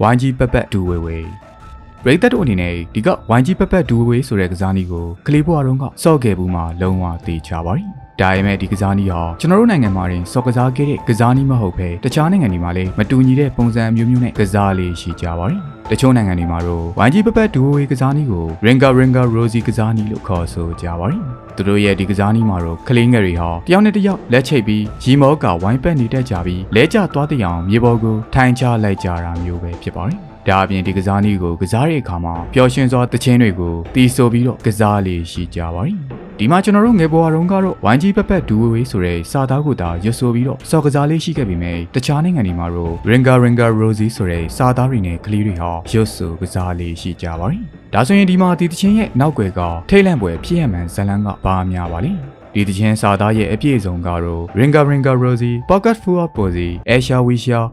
YG ပတ်ပတ်ဒူဝေဝေပရိသတ်တို့အနေနဲ့ဒီက YG ပတ်ပတ်ဒူဝေဝေဆိုတဲ့ကစားနည်းကိုကလေးဘွားတုန်းကစော့ခဲ့ဘူးမှလုံးဝသိချပါတယ်။ဒါပေမဲ့ဒီကစားနည်းဟာကျွန်တော်တို့နိုင်ငံမှာတင်စော့ကစားခဲ့တဲ့ကစားနည်းမဟုတ်ဘဲတခြားနိုင်ငံတွေမှာလည်းမတူညီတဲ့ပုံစံအမျိုးမျိုးနဲ့ကစားလေးရှိကြပါတယ်။တချို့နိုင်ငံတွေမှာတော့ YG ပတ်ပတ်ဒူဝေဝေကစားနည်းကို Ringa Rosie ကစားနည်းလို့ခေါ်ဆိုကြပါတယ်။သူတို့ရဲ့ဒီကစားနည်းမှာတော့ကလေးငယ်တွေဟာတယောက်နဲ့တယောက်လက်ချိတ်ပြီးရီမောကဝိုင်းပတ်နေတတ်ကြပြီးလဲကျသွားတဲ့အောင်မြေပေါ်ကိုထိုင်ချလိုက်ကြတာမျိုးပဲဖြစ်ပါတယ်။ဒါအပြင်ဒီကစားနည်းကိုကစားတဲ့အခါမှာပျော်ရွှင်စွာတခြင်းတွေကိုတီးဆိုပြီးတော့ကစားလေးရှိကြပါတယ်။ဒီမှာကျွန်တော်တို့ငယ်ဘဝတုန်းကတော့ YG ပတ်ပတ်ဒူဝေဝေဆိုတဲ့စာသားကိုသာရွတ်ဆိုပြီးတော့စော်ကစားလေးရှိခဲ့ပေမဲ့တခြားနိုင်ငံတွေမှာတော့ Ringa Rosie ဆိုတဲ့စာသားတွေနဲ့ကလေးတွေဟာရွတ်ဆိုကစားလေးရှိကြပါတယ်။ဒါဆိုရင်ဒီမှာဒီတခြင်းရဲ့နောက်ွယ်ကထိတ်လန့်ပွဲဖြစ်ရမှန်ဇလန်းကဘာများပါလဲ။ဒီတခြင်းစာသားရဲ့အပြည့်စုံကတော့ Ringa Rosie Pocket Full of Posy Asia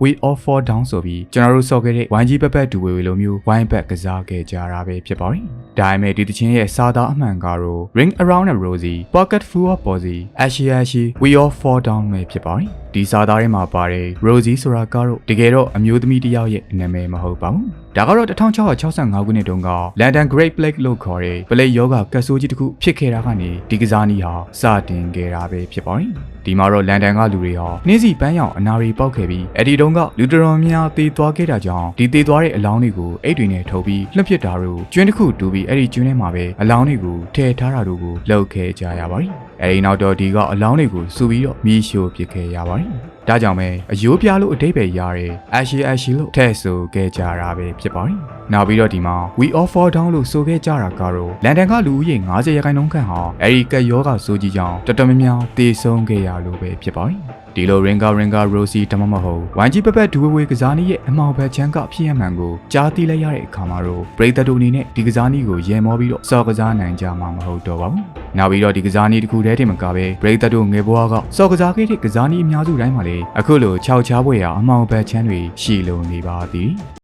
We All Fall Down ဆိုပြီးကျွန်တော်တို့စော်ခဲ့တဲ့ YG ပတ်ပတ်ဒူဝေဝေလိုမျိုးဝိုင်းပတ်ကစားခဲ့ကြတာပဲဖြစ်ပါတယ်။ဒါပေမဲ့ဒီတခြင်းရဲ့စာသားအမှန်ကတော့ Ring Around a Rosie Pocket Full of Posy Asia We All Fall Down ပဲဖြစ်ပါတယ်။ဒီစာသားထဲမှာပါတဲ့ Rosie ဆိုတာကတော့တကယ်တော့အမျိုးသမီးတစ်ယောက်ရဲ့နာမည်မဟုတ်ပါဘူး။ဒါကတော့1665ခုနှစ်တုန်းက London Great Plague လို့ခေါ်တဲ့ပလိတ်ယောဂကတ်ဆိုးကြီးတစ်ခုဖြစ်ခဲ့တာကနေဒီကစားနည်းဟာစတင်ခဲ့တာပဲဖြစ်ပါတယ်။ဒီမှာတော့လန်ဒန်ကလူတွေဟာနှင်းစီပန်းရောင်အနာတွေပေါက်ခဲ့ပြီးအဲ့ဒီတုန်းကလူတော်တော်များသေသွားခဲ့တာကြောင့်ဒီသေသွားတဲ့အလောင်းတွေကိုအိတ်တွေနဲ့ထုတ်ပြီးလွှတ်ပစ်တာတို့ကျွန်းတစ်ခုတူပြီးအဲ့ဒီကျွန်းထဲမှာပဲအလောင်းတွေကိုထည့်ထားတာတို့ကိုလုပ်ခဲ့ကြရပါတယ်။အဲဒီနောက်တော့ဒီကအလောင်းတွေကိုစုပြီးတော့မီးရှို့ပစ်ခဲ့ရပါတယ်။ဒါကြောင့်ပဲအယိုးပြလို့အတိတ်ပဲရတဲ့ Ashi လို့ထည့်ဆိုခဲ့ကြတာပဲဖြစ်ပါတယ်။နောက်ပြီးတော့ဒီမှာ We All Fall Down လို့ဆိုခဲ့ကြတာကတော့လန်ဒန်ကလူဦးရေ90%ခန့်ဟာအဲဒီကက်ယောဂဆိုကြီးကြောင့်တော်တော်များများသေဆုံးခဲ့ရလို့ပဲဖြစ်ပါတယ်။ဒီလို Ringa Rosie တမမဟုတ် YG ပတ်ပတ်ဒူဝေဝေကစားနည်းရဲ့အမှောင်ဘက်ချမ်းကဖြစ်ရမှန်ကိုကြားသိလိုက်ရတဲ့အခါမှာတော့ပရိသတ်တို့အနေနဲ့ဒီကစားနည်းကိုရဲမောပြီးတော့စော်ကစားနိုင်ကြမှာမဟုတ်တော့ပါဘူး။နောက်ပြီးတော့ဒီကစားနည်းတစ်ခုတည်းတင်မကပဲပရိသတ်တို့ငယ်ဘဝကစော်ကစားခဲ့တဲ့ကစားနည်းအများစုတိုင်းမှာလည်းအခုလိုခြောက်ချားပွဲရာအမှောင်ဘက်ချမ်းတွေရှိလုံနေပါသည်။